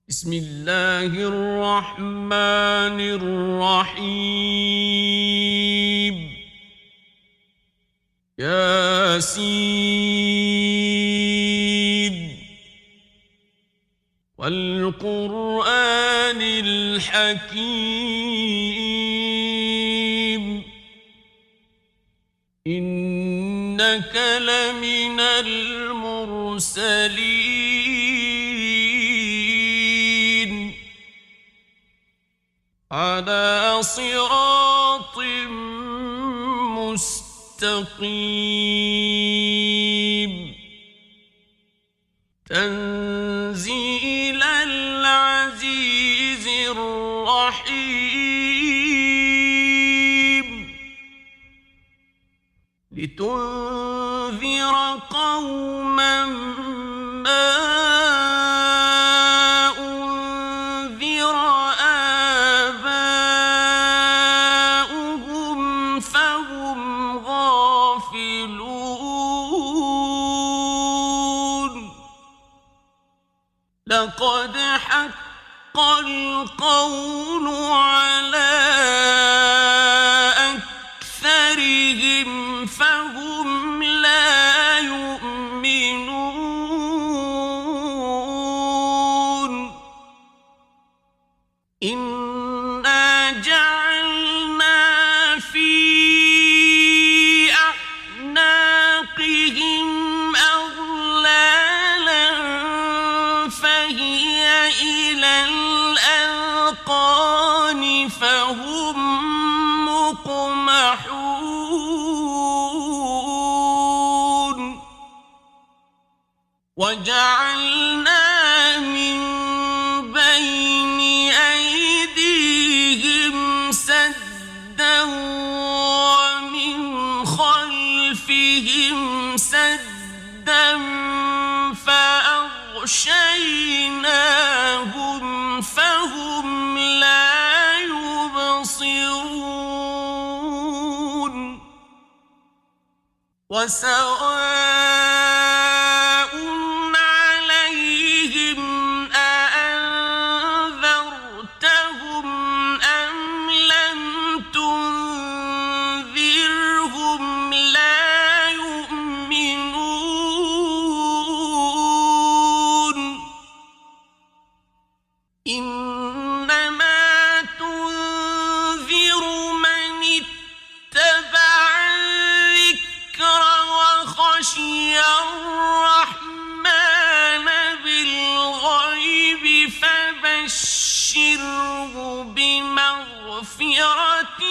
بسم الله الرحمن الرحيم ياسين والقرآن الحكيم إنك لمن المرسلين على صراط مستقيم تنزيل العزيز الرحيم لتنذر قوما ما أنذر آباؤهم فهم غافلون لقد حق القول على أكثرهم فهم لا يؤمنون إنا جعلنا في أعناقهم أغلالا فهي إلى الأذقان فهم مقمحون وجعلنا من بين أيديهم سدا ومن خلفهم سدا فأغشيناهم فهم لا يبصرون وسواء عليهم أأنذرتهم أم لم تنذرهم لا يؤمنون إنما تنذر من اتبع الذكر وخشي الرحمن بالغيب فبشره بمغفرة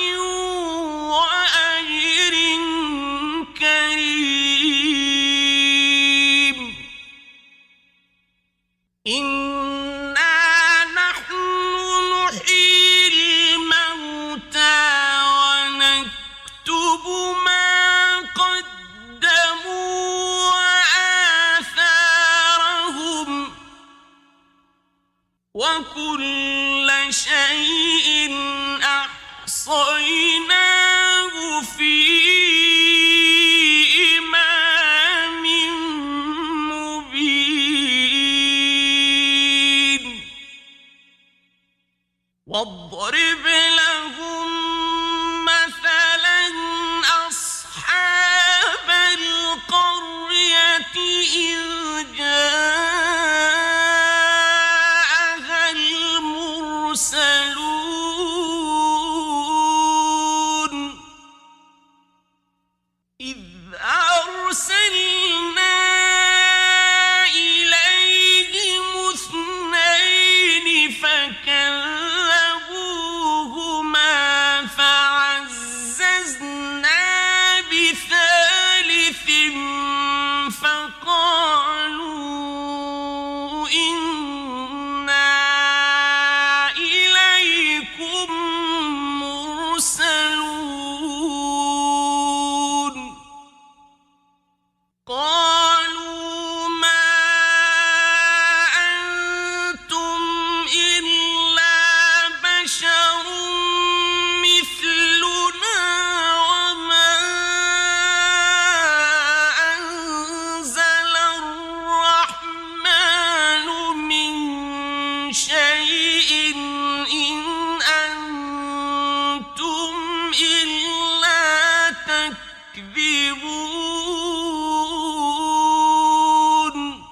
وأجر كريم إنا نحن نحيي الموتى ونكتب ما قدموا وآثارهم وكل شيء أحصيناه في إمام مبين واضرب لهم مثلا أصحاب القرية إذ جاءها المرسلون إذ أرسلنا إليهم اثنين فكذبوهما فعززنا بثالث فقالوا شيء إن أنتم إلا تكذبون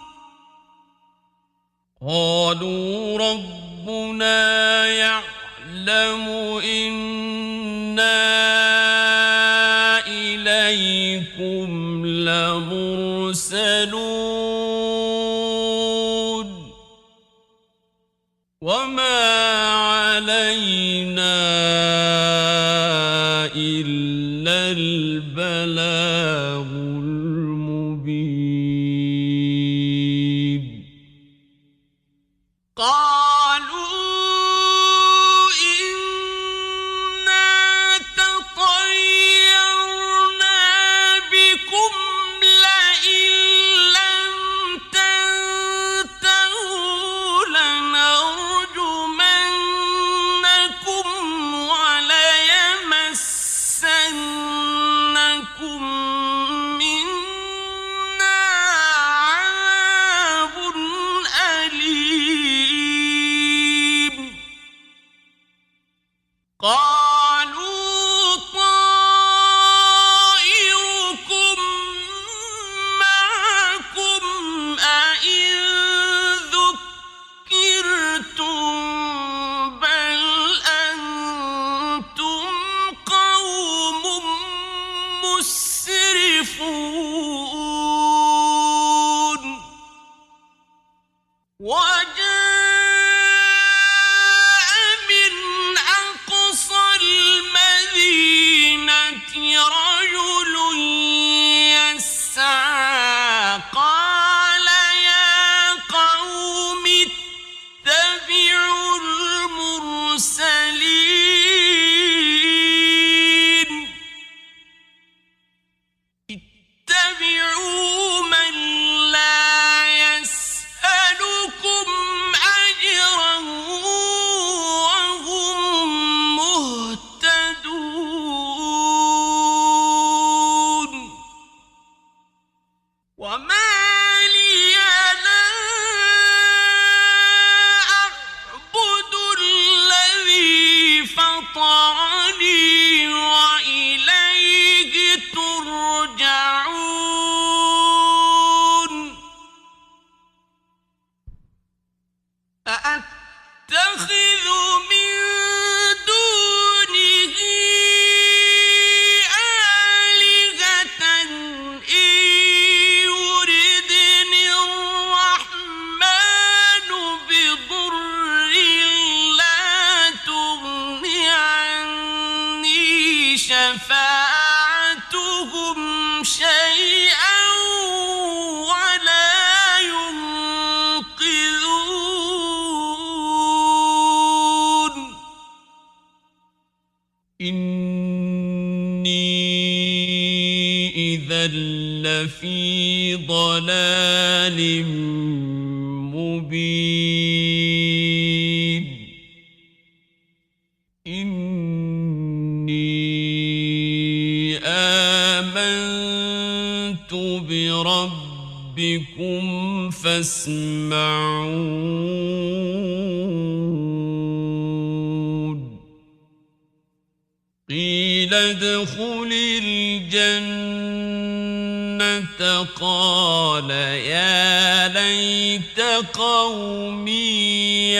قالوا ربنا يعلم إنا إليكم لمرسلون وما علينا إلا البلاغ المبين قالوا إنا تطيرنا بكم لئن لم تنتهوا لنرجمنكم وليمسنكم منا عذاب أليم قالوا طائركم معكم أئن ذكرتم بل أنتم قوم مسرفون وجاء من أقصى المدينة رجل يسعى قال يا قوم اتبعوا المرسلين اتبعوا من لا يسألكم أجرا وهم مهتدون وما لي لا أعبد الذي فطرني وإليه ترجعون أأتخذ من دونه آلهة إن يردني الرحمن بضر لا تغن عني شفاعتهم شيئا ولا ينقذون إني إذا لفي ضلال مبين إني آمنت بربكم فاسمعون قيل ادخل الجنة قال يا ليت قومي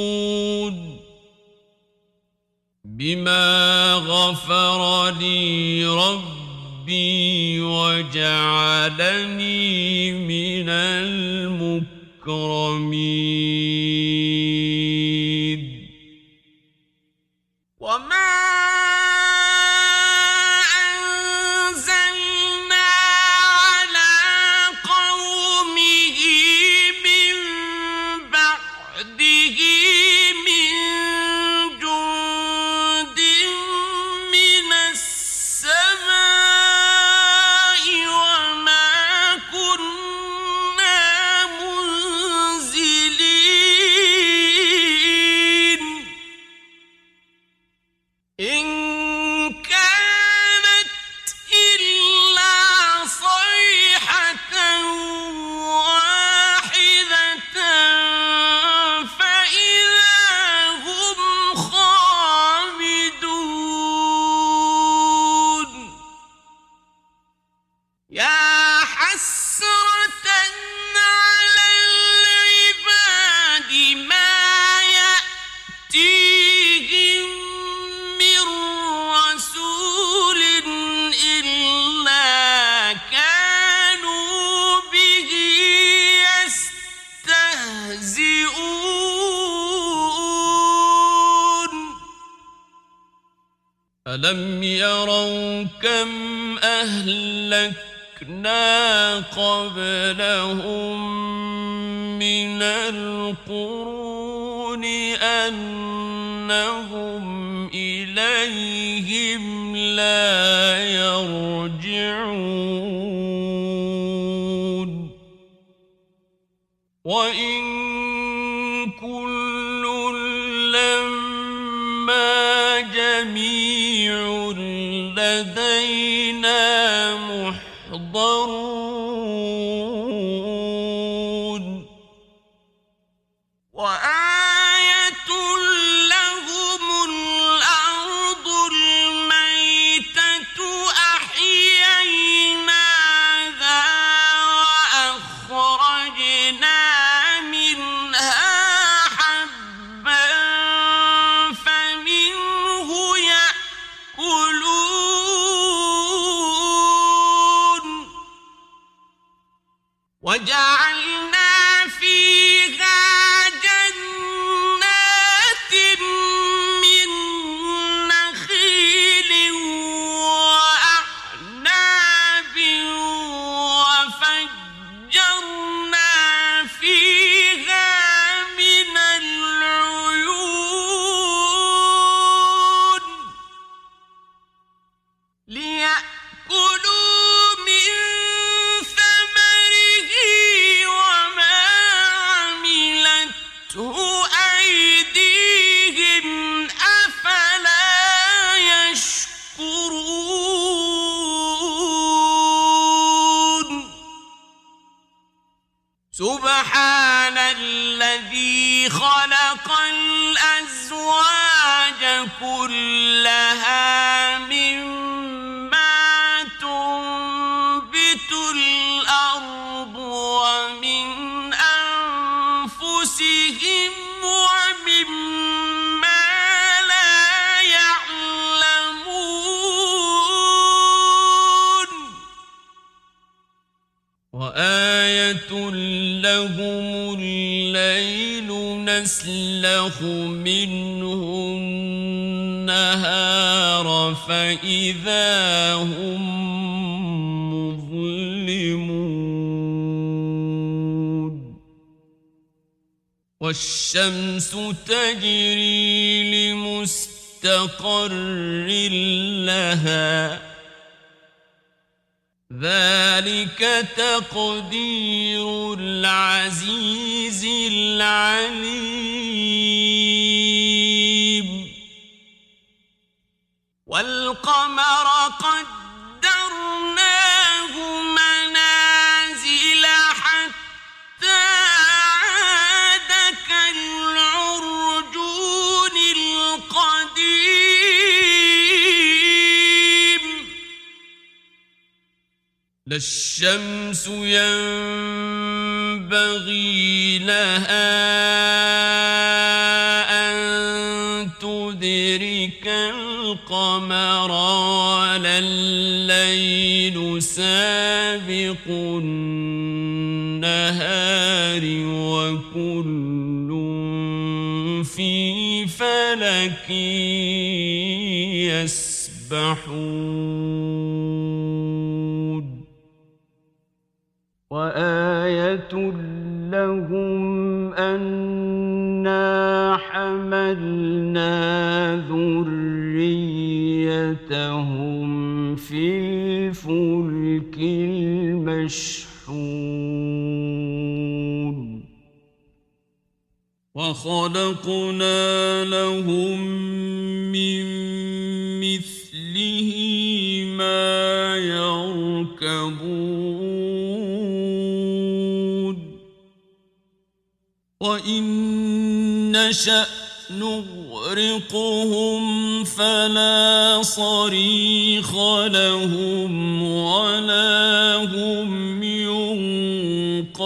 يعلمون بما غفر لي ربي وجعلني من المكرمين وما أنزلنا على قومه من بعده من جند من السماء وما كنا منزلين ألم يروا كم أهلكنا قبلهم من القرون أنهم إليهم لا يرجعون وإن كل لما جميع لدينا محضرون وآية لهم الأرض الميتة أحييناها وأخرجنا منها حبا فمنه يأكلون وجعلنا فيها جنات من نخيل وأعناب وفجرنا فيها من العيون ليأكلوا من ثمره وما عملته أيديهم أفلا يشكرون سبحان الذي خلق الأزواج كلها مما تنبت الأرض ومن أنفسهم ومما لا يعلمون وآية لهم الليل نسلخ منه النهار فإذا هم مظلمون والشمس تجري لمستقر لها ذلك تقدير العزيز العليم والقمر قدرناه منازل حتى عاد كالعرجون القديم لا الشمس ينبغي لها أن تدرك القمر ولا الليل سابق النهار وكل في فلك يسبحون وآية لهم أنا حملنا ذريتهم في الفلك المشحون وخلقنا لهم من مثله ما يركبون وإن نشأ نغرقهم فلا صريخ لهم ولا هم ينقذون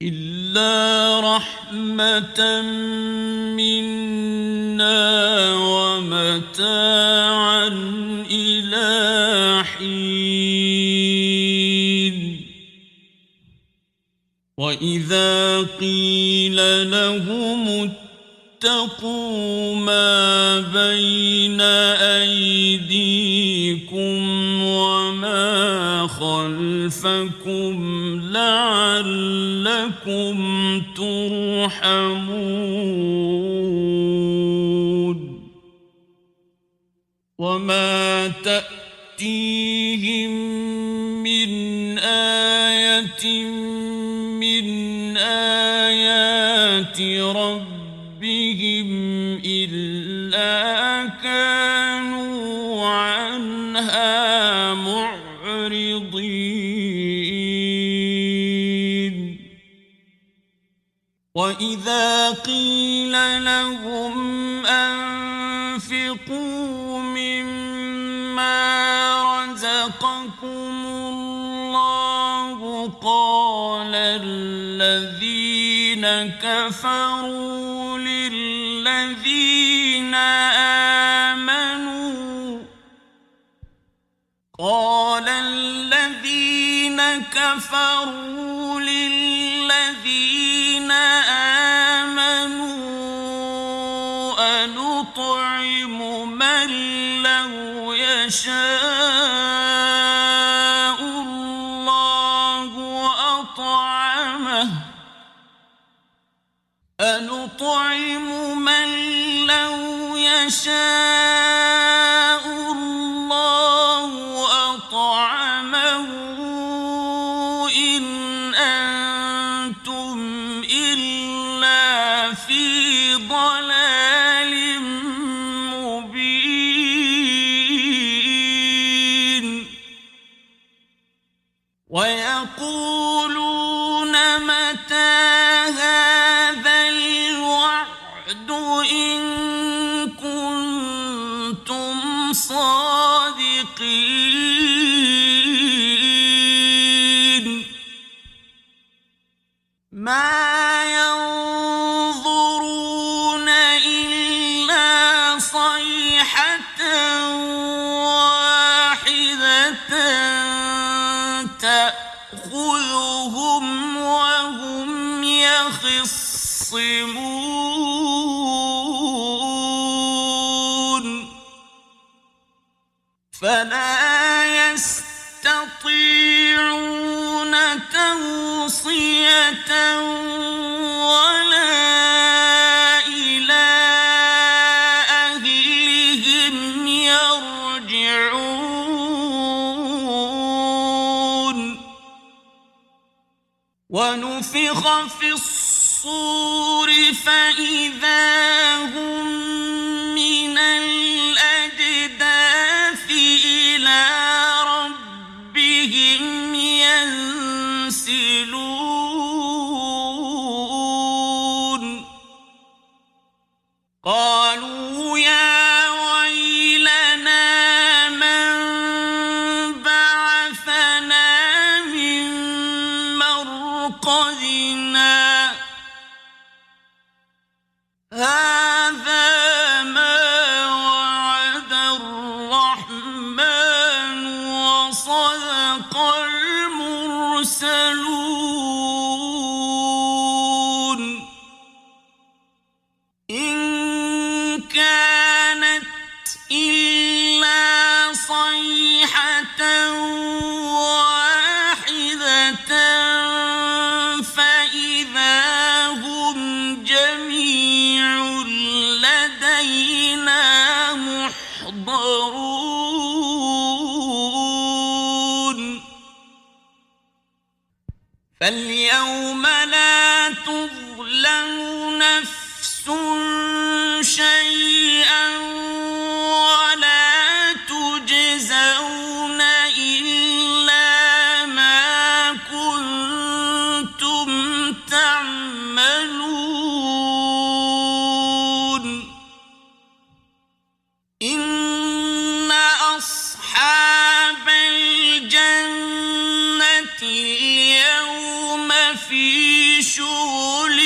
إلا رحمة منا ومتاعا إلى حين وإذا قيل لهم واتقوا ما بين أيديكم وما خلفكم لعلكم ترحمون وما تأتيهم من آية من آيات ربهم إلا كانوا عنها معرضين وإذا قيل لهم أنفقوا مما رزقكم الله قال الذين كفروا للذين آمنوا أنطعم من لو يشاء الله أطعمه إن أنتم إلا في ضلال مبين ويقولون متى هذا الوعد إن كنتم صادقين ما ينظرون إلا صيحة واحدة تأخذهم وهم يخصمون فلا يستطيعون توصية ولا إلى أهلهم يرجعون ونفخ في الصور فإذا هم من الأجداث إلى ربهم ينسلون قالوا يا ويلنا من بعثنا من مرقدنا هذا ما وعد الرحمن وصدق المرسلون إن كانت إلا صيحة واحدة فإذا هم جميع لدينا محضرون فاليوم لا تظلم نفس شيئا ولا تجزون إلا ما كنتم تعملون إن أصحاب الجنة اليوم في شغل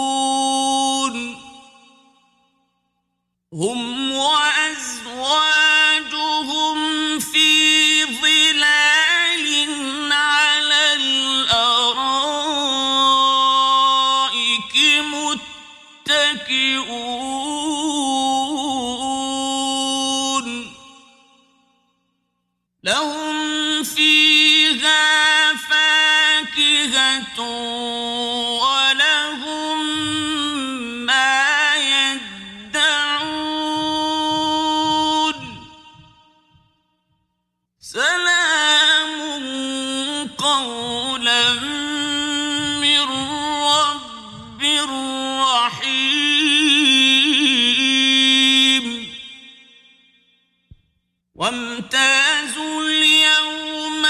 فاكهون هم وأزواجهم في ظلال على الأرائك لهم فيها فاكهة ولهم ما يدعون سلام قولا من رب رحيم وامتازوا اليوم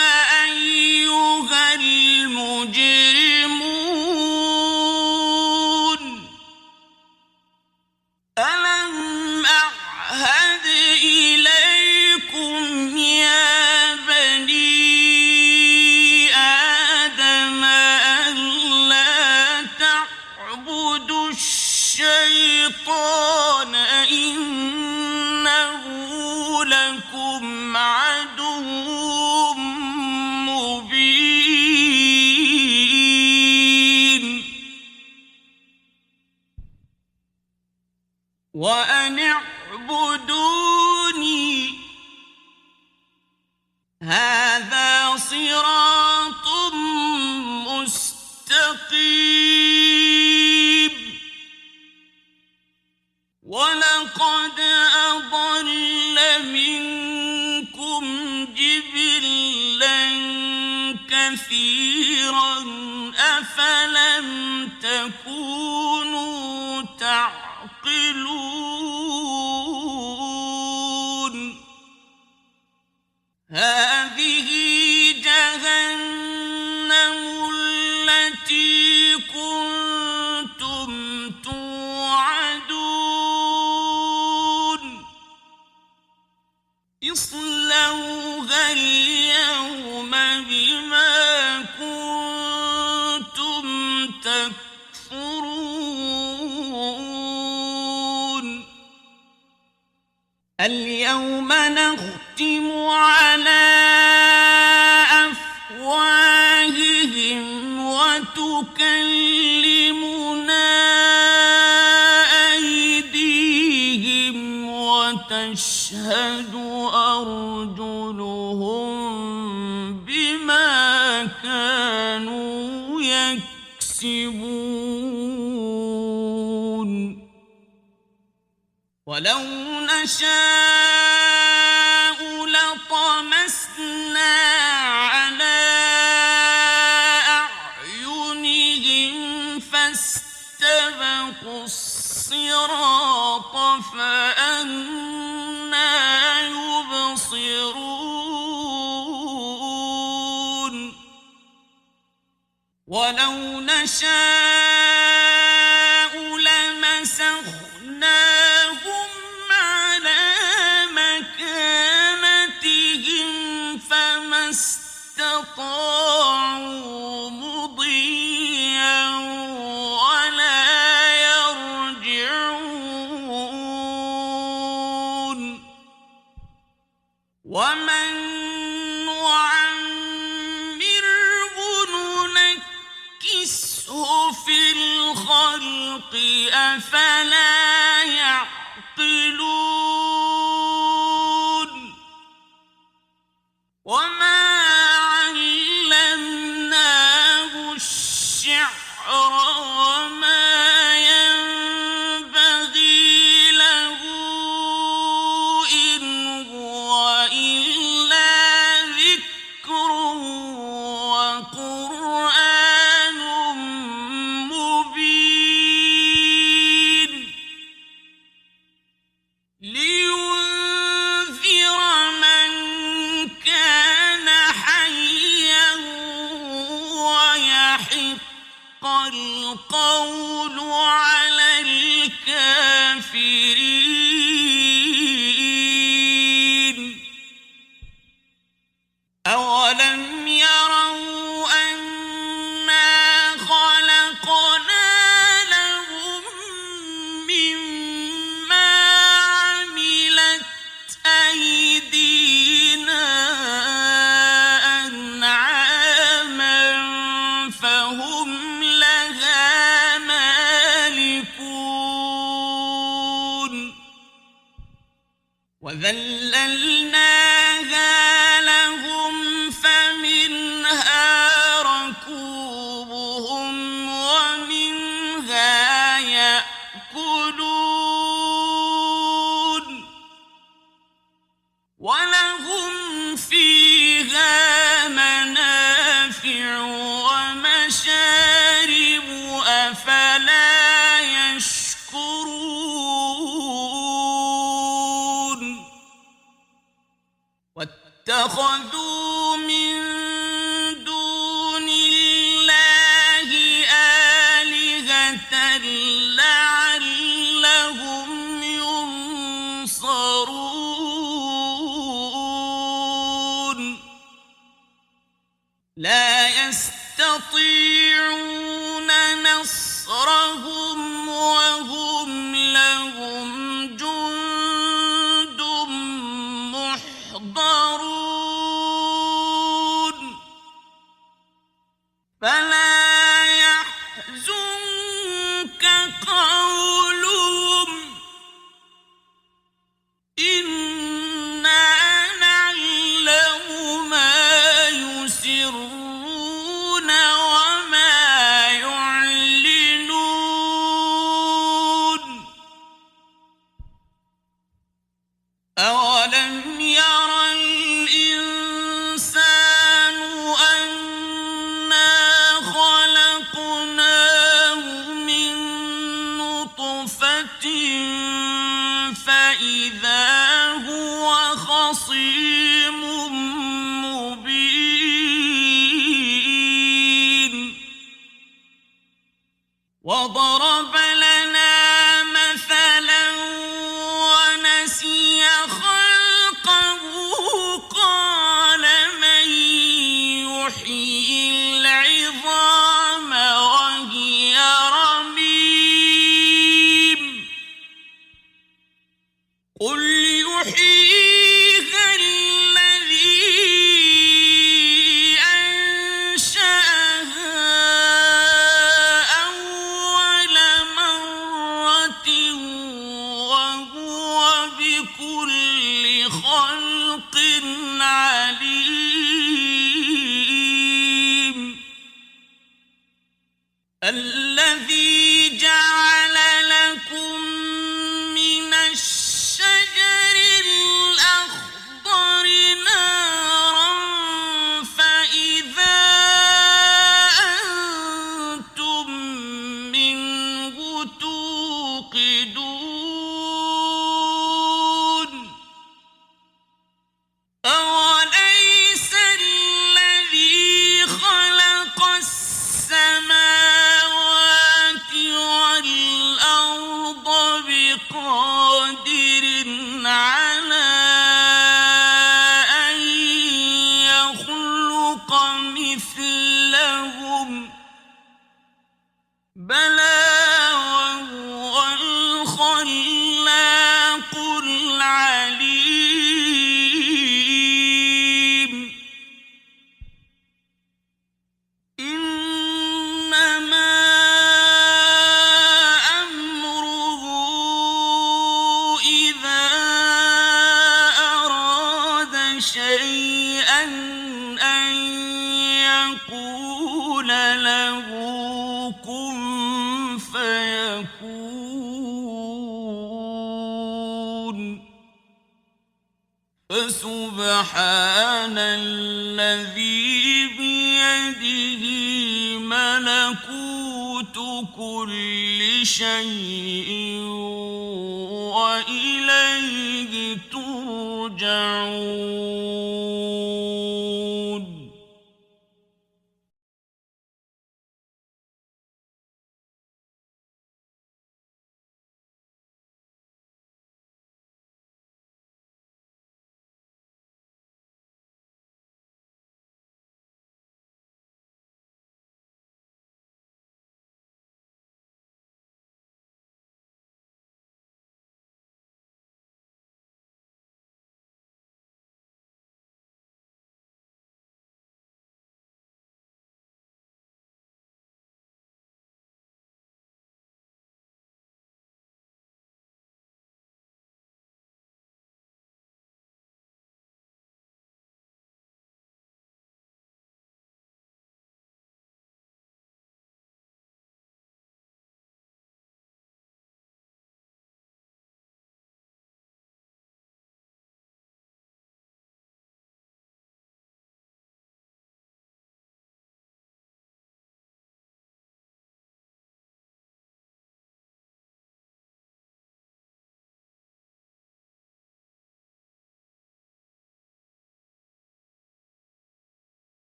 أيها المجرمون ألم أعهد إليكم يا بني آدم ألا تعبدوا الشيطان إنه لكم عدو مبين وأن اعبدوني هذا صراط مستقيم ولقد أضل منكم جبلا كثيرا أفلم تكونوا تعقلون هذه جهنم التي كنتم توعدون اصلوها اليوم بما كنتم تكفرون اليوم نختم على أفواههم وتكلمنا أيديهم وتشهد أرجلهم بما كانوا يكسبون ولو نشاء لطمسنا على أعينهم فاستبقوا الصراط فأنى يبصرون ولو نشاء لمسخناهم على مكانتهم فما استطاعوا مضيا ولا يرجعون ومن نعمره ننكسه في الخلق أفلا يعقلون وما علمناه الشعر وما ينبغي له إن هو إلا ذكر وقرآن مبين لينذر من كان حيا ويحق القول على الكافرين أولم يروا أنا خلقنا لهم مما عملت أيدينا أنعاما فهم لها مالكون وذللناها لهم ولهم فيها منافع ومشارب أفلا يشكرون واتخذوا من دون الله آلهة لعلهم ينصرون لا يستطيعون نصرهم وهم لهم جند محضرون فلا يحزنك قولهم إنا نعلم ما يسرون وما يعلنون أولم ير الإنسان أنا خلقناه من نطفة فإذا هو خصيم مبين وضرب لنا مثلا ونسي خلقه قال من يحيي العظام وهي رميم قل يحييها الذي أنشأها أول مرة وهو بكل خلق عليم الذي جعل لكم من الشجر الأخضر نارا فإذا أنتم منه توقدون أوليس الذي خلق السماوات والأرض بقادر على أن يخلق مثلهم بلى وهو الخلاق العليم إنما أمره إذا أراد شيئا أن يقول له كن فيكون فسبحان الذي بيده ملكوت كل شيء وإليه ترجعون